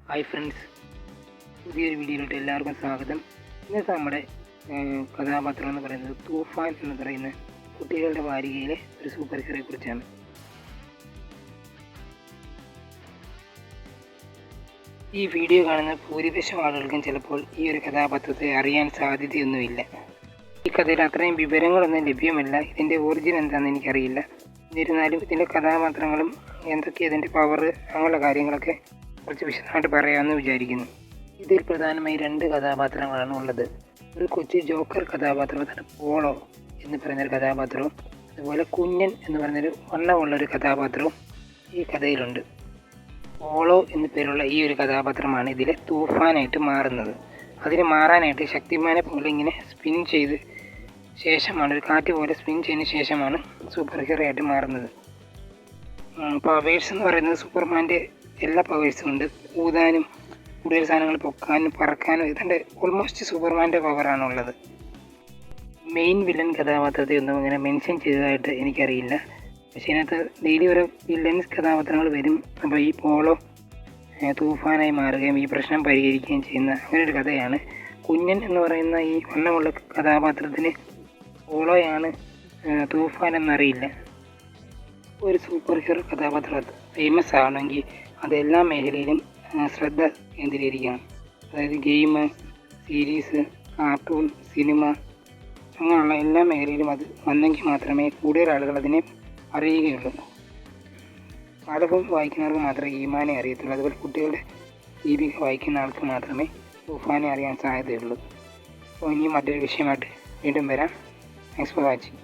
Hi friends, പുതിയൊരു വീഡിയോയിലോട്ട് എല്ലാവർക്കും സ്വാഗതം. ഇന്നത്തെ നമ്മുടെ കഥാപാത്രം എന്ന് പറയുന്നത് തൂഫാൻ എന്ന് പറയുന്ന കുട്ടികളുടെ വാരികയിലെ ഒരു സൂപ്പർ ഹീറോയെ കുറിച്ചാണ്. ഈ വീഡിയോ കാണുന്ന ഭൂരിപക്ഷം ആളുകൾക്കും ചിലപ്പോൾ ഈ ഒരു കഥാപാത്രത്തെ അറിയാൻ സാധ്യതയൊന്നുമില്ല. ഈ കഥയിൽ അത്രയും വിവരങ്ങളൊന്നും ലഭ്യമല്ല. ഇതിൻ്റെ ഒറിജിൻ എന്താണെന്ന് എനിക്കറിയില്ല. എന്നിരുന്നാലും ഇതിൻ്റെ കഥാപാത്രങ്ങളും എന്തൊക്കെയാണ് ഇതിൻ്റെ പവർ, അങ്ങനെയുള്ള കാര്യങ്ങളൊക്കെ കുറച്ച് വിശദമായിട്ട് പറയാമെന്ന് വിചാരിക്കുന്നു. ഇതിൽ പ്രധാനമായി 2 കഥാപാത്രങ്ങളാണ് ഉള്ളത്. ഒരു കൊച്ചു ജോക്കർ കഥാപാത്രമാണ് പോളോ എന്ന് പറയുന്നൊരു കഥാപാത്രവും, അതുപോലെ കുഞ്ഞൻ എന്ന് പറയുന്നൊരു വണ്ണമുള്ളൊരു കഥാപാത്രവും ഈ കഥയിലുണ്ട്. പോളോ എന്നു പേരുള്ള ഈ ഒരു കഥാപാത്രമാണ് ഇതിലെ തൂഫാനായിട്ട് മാറുന്നത്. അതിന് മാറാനായിട്ട് ശക്തിമാനെ പോലെ ഇങ്ങനെ സ്പിൻ ചെയ്ത് ശേഷമാണ്, ഒരു കാറ്റ് പോലെ സ്പിൻ ചെയ്തതിന് ശേഷമാണ് സൂപ്പർ ഹീറോ ആയിട്ട് മാറുന്നത്. പവേഴ്സ് എന്ന് പറയുന്നത് സൂപ്പർമാൻ്റെ എല്ലാ പവേഴ്സും ഉണ്ട്. ഊതാനും കൂടുതൽ സാധനങ്ങൾ പൊക്കാനും പറക്കാനും ഇതിൻ്റെ ഓൾമോസ്റ്റ് സൂപ്പർമാൻ്റെ പവറാണുള്ളത്. മെയിൻ വില്ലൻ കഥാപാത്രത്തെ ഒന്നും ഇങ്ങനെ മെൻഷൻ ചെയ്തതായിട്ട് എനിക്കറിയില്ല. പക്ഷേ ഇതിനകത്ത് ഡെയിലി ഓരോ വില്ലൻസ് കഥാപാത്രങ്ങൾ വരും. അപ്പോൾ ഈ പോളോ തൂഫാനായി മാറുകയും ഈ പ്രശ്നം പരിഹരിക്കുകയും ചെയ്യുന്ന അങ്ങനെ ഒരു കഥയാണ്. കുഞ്ഞൻ എന്ന് പറയുന്ന ഈ വണ്ണമുള്ള കഥാപാത്രത്തിന് പോളോയാണ് തൂഫാൻ എന്നറിയില്ല. ഒരു സൂപ്പർ ഹീറോ കഥാപാത്രം ഫേമസ് ആവണമെങ്കിൽ അതെല്ലാ മേഖലയിലും ശ്രദ്ധ കേന്ദ്രീകരിക്കണം. അതായത് ഗെയിം, സീരീസ്, കാർട്ടൂൺ, സിനിമ, അങ്ങനെയുള്ള എല്ലാ മേഖലയിലും അത് വന്നെങ്കിൽ മാത്രമേ കൂടുതൽ ആളുകൾ അതിനെ അറിയുകയുള്ളൂ. പാഠകം വായിക്കുന്നവർക്ക് മാത്രമേ ഈമാനെ അറിയത്തുള്ളൂ. അതുപോലെ കുട്ടികളുടെ ദീപിക വായിക്കുന്ന ആൾക്ക് മാത്രമേ തൂഫാനെ അറിയാൻ സാധ്യതയുള്ളൂ. അപ്പോൾ ഇനിയും മറ്റൊരു വിഷയമായിട്ട് വീണ്ടും വരാം. Thanks for watching.